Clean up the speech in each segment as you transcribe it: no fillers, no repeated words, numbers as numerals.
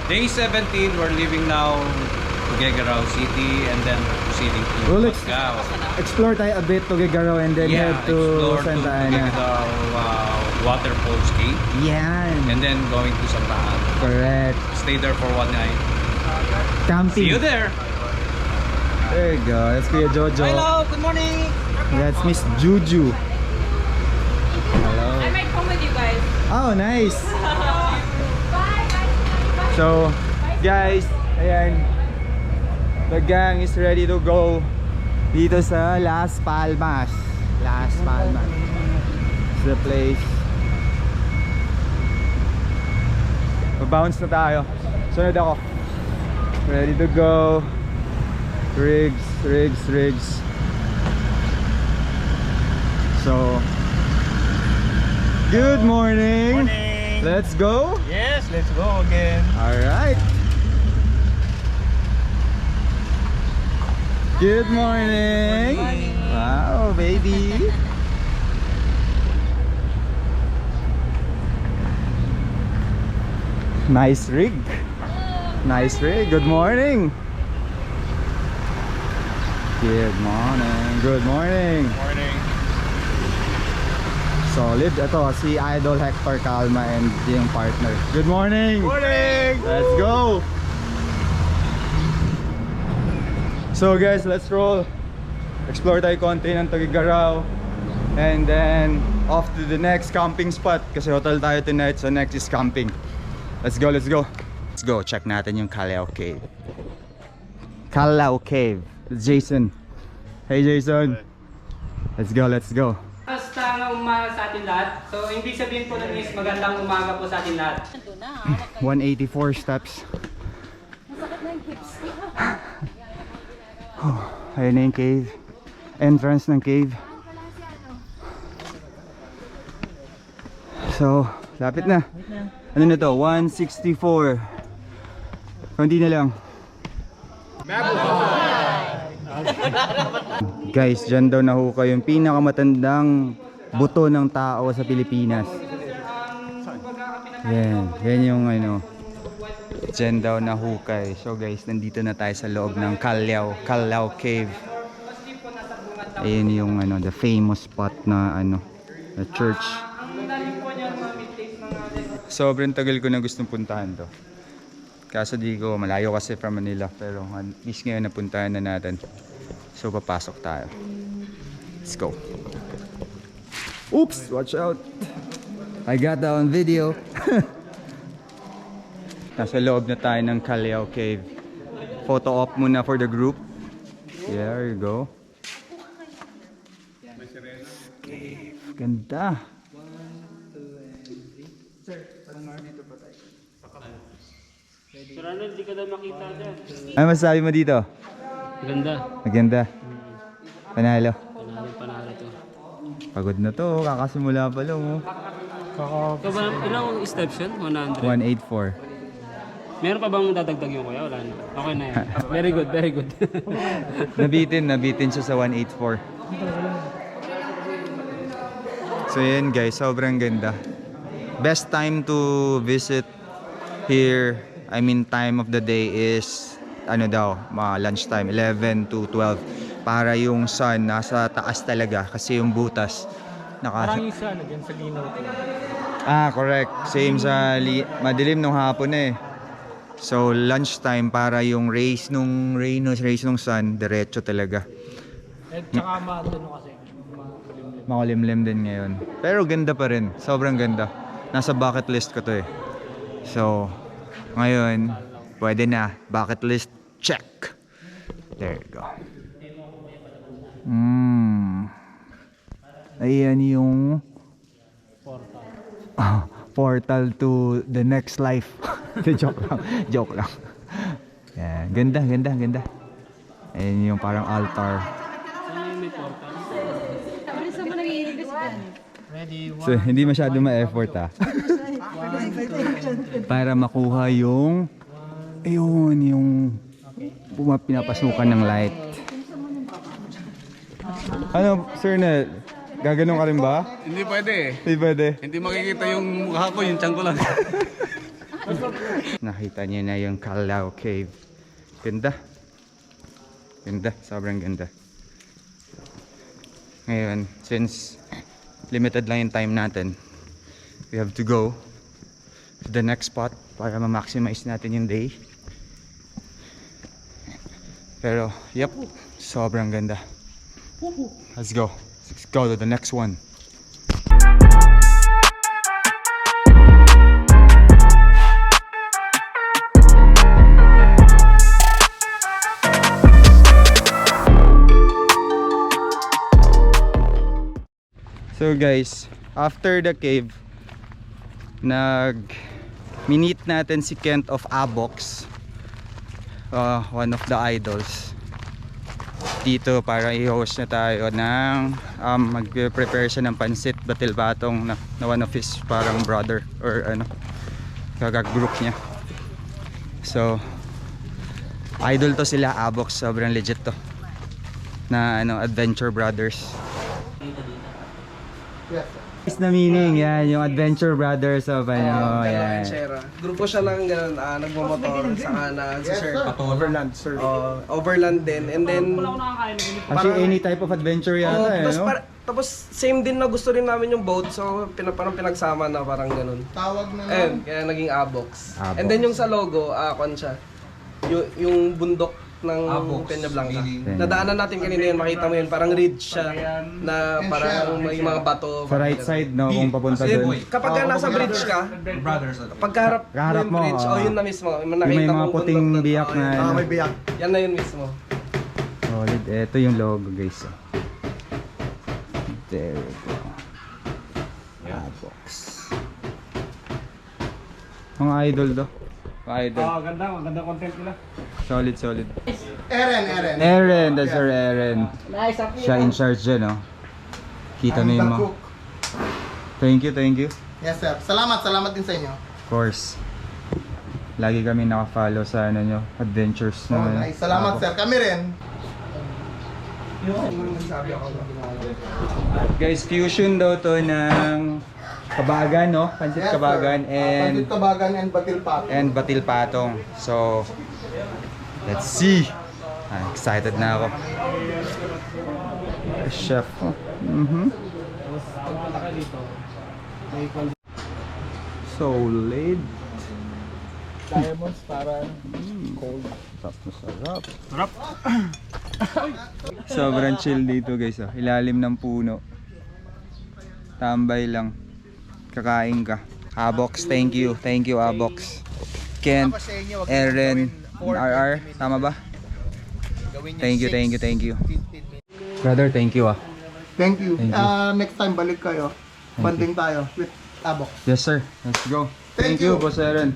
Day 17, we're leaving now to Tuguegarao City and then proceeding to Tuguegarao. Explore tayo a bit Tuguegarao and then head to Santa Ana. Waterfalls Cave. Yan. And then going to Santa Ana. Correct. Stay there for one night. Camping. See you there. There you go. That's Kuya Jojo. Hello, good morning. That's Miss Juju. Hello. I might come with you guys. Oh, nice. So, guys, ayan. The gang is ready to go dito sa Las Palmas. Las Palmas. It's the place. Bounce na tayo. Sunod ako. Ready to go. Rigs. So, good morning. Morning. Let's go. Yes, let's go again. All right. Good morning. Wow, baby. Nice rig. Nice rig. Good morning. Good morning. Good morning. Morning. Solid. Ito si Idol Hector Calma and yung partner. Good morning. Morning. Let's go. So guys, let's roll. Explore tayo konti ng Tuguegarao. And then off to the next camping spot kasi hotel tayo tonight, so next is camping. Let's go, let's go. Let's go, check natin yung Calao Cave. Calao Cave. It's Jason. Hey Jason. Let's go, let's go. Basta nga umaga sa atin lahat. So, ibig sabihin po nun is magandang umaga po sa atin lahat. 184 steps. Masakit na yung hips. Ayun na yung cave. Entrance ng cave. So, lapit na. Ano na to? 164. Kunti na lang. Guys, dyan daw nahukay yung pinakamatandang buto ng tao sa Pilipinas. Yan yung ano. Dyan daw nahukay. So guys, nandito na tayo sa loob ng Calao Cave. Ayun yung ano, the famous spot na ano, na church. Sobrang tagal ko na gustong puntahan to. Kaso di ko, malayo kasi from Manila. Pero at least ngayon napuntahan na natin. So papasok tayo. Let's go. Oops! Watch out! I got that on video. Nasa loob na tayo ng Calao Cave. Photo op muna for the group. Yeah, there you go. Cave. Ganda. Sir Arnold, di ka daw makita dyan. Ano masasabi mo dito? Ganda. Maganda. Panalo. Panalo to. Pagod na to. Kakasimula pa lang oh. Ito ba, ilang steps yun? 100? 184. Meron pa bang dadagdag yung kuya? Wala na. Okay na yan. Very good, very good. Nabitin siya sa 184. So yun guys, sobrang ganda. Best time to visit here, I mean time of the day is ano daw, lunchtime 11 to 12 para yung sun nasa taas talaga kasi yung butas Parang yung sa ano dyan sa linaw ko. correct, same sa madilim nung hapon eh. So lunchtime para yung rays nung sun diretso talaga. Eh, tsaka ano kasi. Makulimlim din ngayon. Pero ganda pa rin. Sobrang ganda. Nasa bucket list ko to eh. So, ngayon, pwede na. Bucket list, check. There you go. Ayan yung portal to the next life. Joke lang. Joke lang. Yan. Ganda. Ayan yung parang altar. May portal. Bilisan mo nag-iinig kasi yan. Ready, So, hindi masyado ma-effort para makuha yung pinapasukan ng light. Ano, sir, na gaganon ka rin ba? Hindi pwede eh. Hindi pwede. Hindi makikita yung mukha ko, yung tiyan ko lang. Nakita niyo na yung Calao Cave. Ganda. Ganda, sobrang ganda. Ngayon, since limited lang yung time natin, we have to go to the next spot para ma-maximize natin yung day. Pero, yep, sobrang ganda. Let's go. Let's go to the next one. So guys, after the cave, minit natin si Kent of Abox, one of the idols dito, para i-host na tayo ng mag-prepare siya ng pansit batil batong na one of his parang brother or ano, group niya. So idol to sila, Abox, sobrang legit to na ano, Adventure Brothers. Is na meaning yan, yung Adventure Brothers of ano, yan. Grupo siya ng ganun, nagmamotor, saka nag-surf. Overland surf. Overland din. And then, Actually, any type of adventure yata, tapos, no? tapos same din na gusto rin namin yung boat. So, parang pinagsama na parang ganun. Tawag na Ayun, kaya naging Abox. Abox. And then yung sa logo, kwan siya. Yung bundok ng Peña Blanca. Nadaanan natin kanina yun, makita mo yun, parang ridge siya na parang may mga bato. Sa right side, no, kung papunta doon. Kapag ka nasa bridge ka, pagkaharap Kaharap mo mo, yung bridge, yun na mismo. Yung may mga puting biyak na ano. may biyak. Yan na yun mismo. Solid. Ito yung logo, guys. There we go. Abox. Mga idol do. Mga idol. Maganda content nila. Solid, solid. Eren. That's our Eren. Nice, Siya in charge dyan, no? Kita mo yung mga. Thank you. Yes sir. Salamat din sa inyo. Of course. Lagi kami naka-follow sa ano nyo, adventures Oh, na. nice. Salamat sir. Kami rin. Guys, fusion daw to ng kabagan, no? Pansit Yes, kabagan sir. and Pansit kabagan and batil pat. batil patong. So, let's see. Excited na ako. Chef. Solid. Diamonds para cold. Sarap. Sobrang chill dito, guys. Oh. Ilalim ng puno. Tambay lang. Kakain ka. Abox, thank you. Thank you, Abox. Kent, Eren, RR. Tama ba? Thank you. Brother, thank you, ah. Thank you. Thank you. Next time balik kayo. Banding tayo with Abox. Yes, sir. Let's go. Thank you, Boss Eren.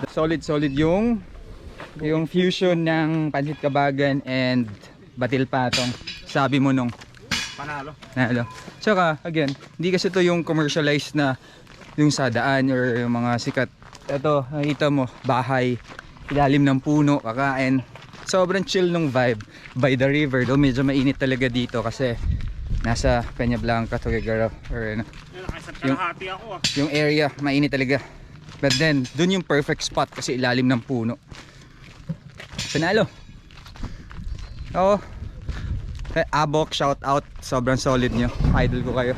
Solid yung fusion ng pansit kabagan and batil patong. Sabi mo nung panalo. Tsaka again, hindi kasi to yung commercialized na yung sa daan or yung mga sikat. Ito, nakita mo, bahay, ilalim ng puno, kakain. Sobrang chill nung vibe by the river. Though medyo mainit talaga dito kasi nasa Peña Blanca, Tuguegarao or ano. Yung area, mainit talaga. But then, dun yung perfect spot kasi ilalim ng puno. Panalo. Oo. Abox, shout out. Sobrang solid nyo. Idol ko kayo.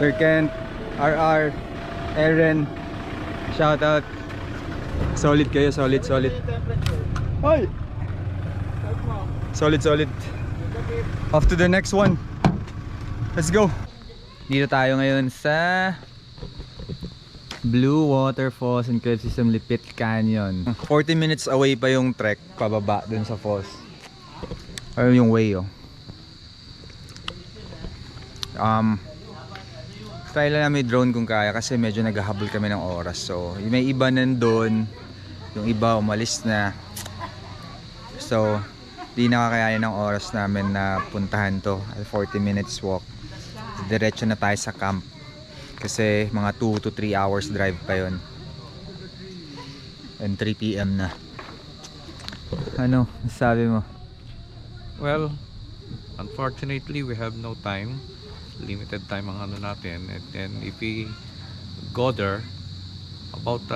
Sir Kent, RR, Eren, shout out. Solid kayo, solid. Hoy! Solid. Off to the next one. Let's go. Dito tayo ngayon sa Blue Waterfalls and Cave System Lipit Canyon. 40 minutes away pa yung trek pababa dun sa falls. Or yung way, oh. Try lang namin drone kung kaya kasi medyo naghahabol kami ng oras. So, may iba nandun, yung iba umalis na. So, di nakakayanin ng oras namin na puntahan to. 40 minutes walk. Diretso na tayo sa camp. Kasi mga 2 to 3 hours drive pa yon. And 3 PM na. Ano, sabi mo? Well, unfortunately, we have no time. Limited time ang ano natin. And then if we go there, about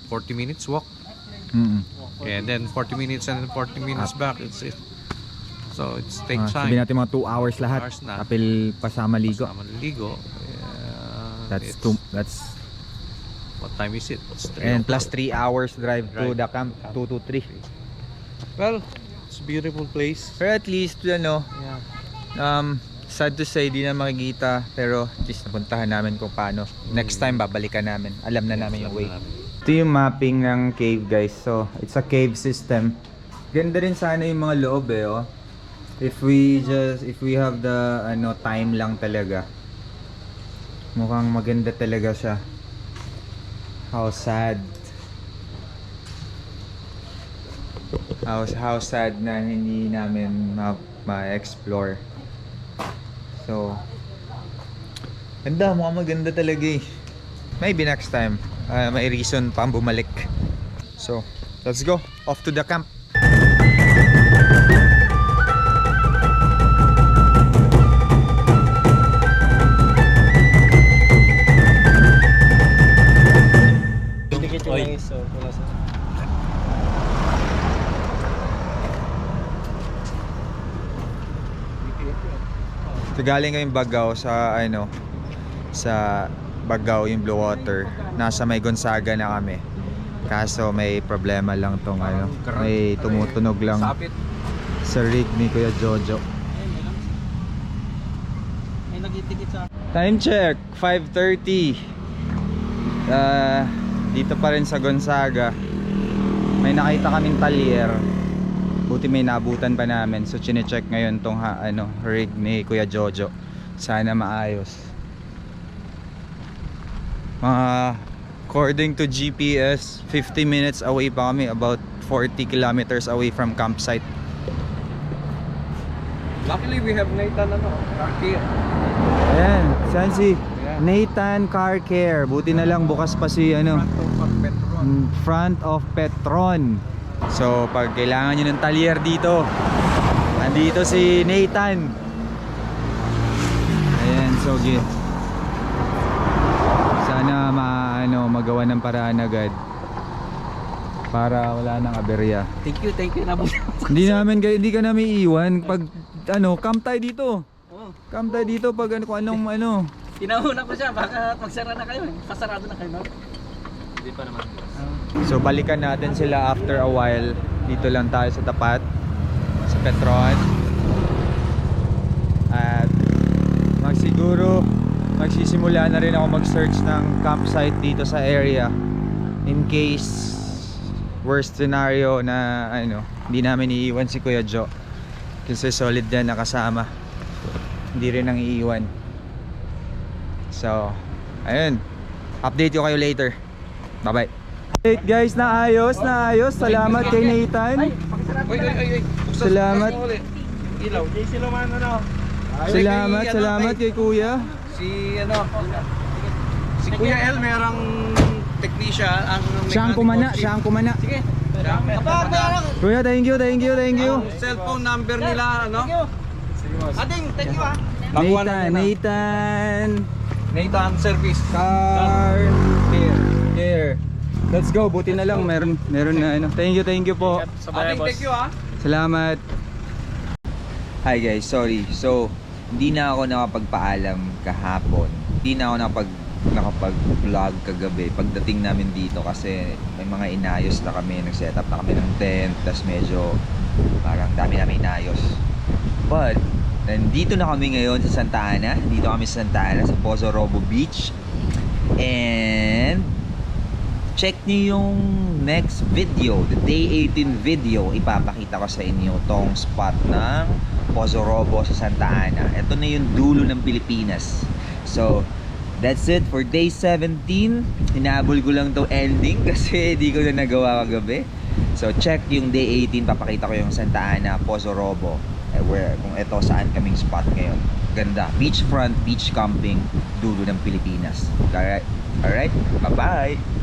40 minutes walk. Mm. And then 40 minutes and then 40 minutes back. So it's takes time. Sabihin natin mga 2 hours lahat. Hours na. Kapil pasama ligo. Kasama ligo. That's What time is it? It's 3 and o'clock. plus 3 hours drive to Drive. the camp, 2 to 3. Well, it's a beautiful place. Pero at least ano, Yeah. sad to say di na makikita, pero at least napuntahan namin kung paano. Next time babalikan namin. Alam na namin yung way. Ito yung mapping ng cave, guys. So, it's a cave system. Ganda rin sana yung mga loob eh, oh. If we have the time lang talaga. Mukhang maganda talaga siya. How sad. How sad na hindi namin ma-explore. So, ganda, mukhang maganda talaga eh. Maybe next time, may reason pa bumalik. So, let's go. Off to the camp. So, galing kayong Bagao sa sa Bagao yung Blue Water. Nasa may Gonzaga na kami. Kaso may problema lang tong may tumutunog lang sa rig ni Kuya Jojo. Time check 5:30. Dito pa rin sa Gonzaga. May nakita kaming talyer. Buti may nabutan pa namin. So chine-check ngayon tong rig ni Kuya Jojo. Sana maayos. According to GPS, 50 minutes away pa kami, about 40 kilometers away from campsite. Luckily, we have Nathan car care. Ayan, saan si Nathan Car Care. Buti na lang bukas pa si front of Petron. So pag kailangan nyo ng talyer dito, nandito si Nathan. Ayan, so sana magawa ng paraan agad para wala nang aberya. Thank you na po. Hindi ka namin iiwan pag camp tayo dito. Camp tayo dito pag kung anong Tinauna ko siya, baka magsara na kayo. Pasarado na kayo, no? Hindi pa naman. So balikan natin sila after a while. Dito lang tayo sa tapat sa Petron. At magsisimula na rin ako mag-search ng campsite dito sa area in case worst scenario na hindi namin iiwan si Kuya Jo. Kasi solid yan nakasama. Hindi rin nang iiwan. So, ayun. Update ko kayo later. Bye-bye. Hey guys, naayos. Salamat kay Nathan. Salamat. Ilaw. Salamat kay Kuya. Si Kuya El, merong technician ang Siyang kumana. Sige. Kuya, thank you. Cellphone number nila, Ading, thank you Nathan service. Car Care. Let's go. Buti na lang meron na Thank you po. Ading, thank you Salamat. Hi guys, sorry. So, hindi na ako nakapagpaalam kahapon. Hindi na ako nakapag-vlog kagabi pagdating namin dito kasi may mga inayos na kami. Nag-set up na kami ng tent. Tapos medyo parang dami namin inayos. But, nandito na kami ngayon sa Santa Ana. Dito kami sa Santa Ana, sa Pozo Robo Beach. And check nyo yung next video, the day 18 video. Ipapakita ko sa inyo tong spot ng Pozo Robo sa Santa Ana. Ito na yung dulo ng Pilipinas. So, that's it for day 17. Hinabol ko lang to ending kasi di ko na nagawa kagabi. So, check yung day 18. Papakita ko yung Santa Ana, Pozo Robo. Where, kung ito saan kaming spot ngayon. Ganda. Beachfront, beach camping, dulo ng Pilipinas. Alright? Bye-bye!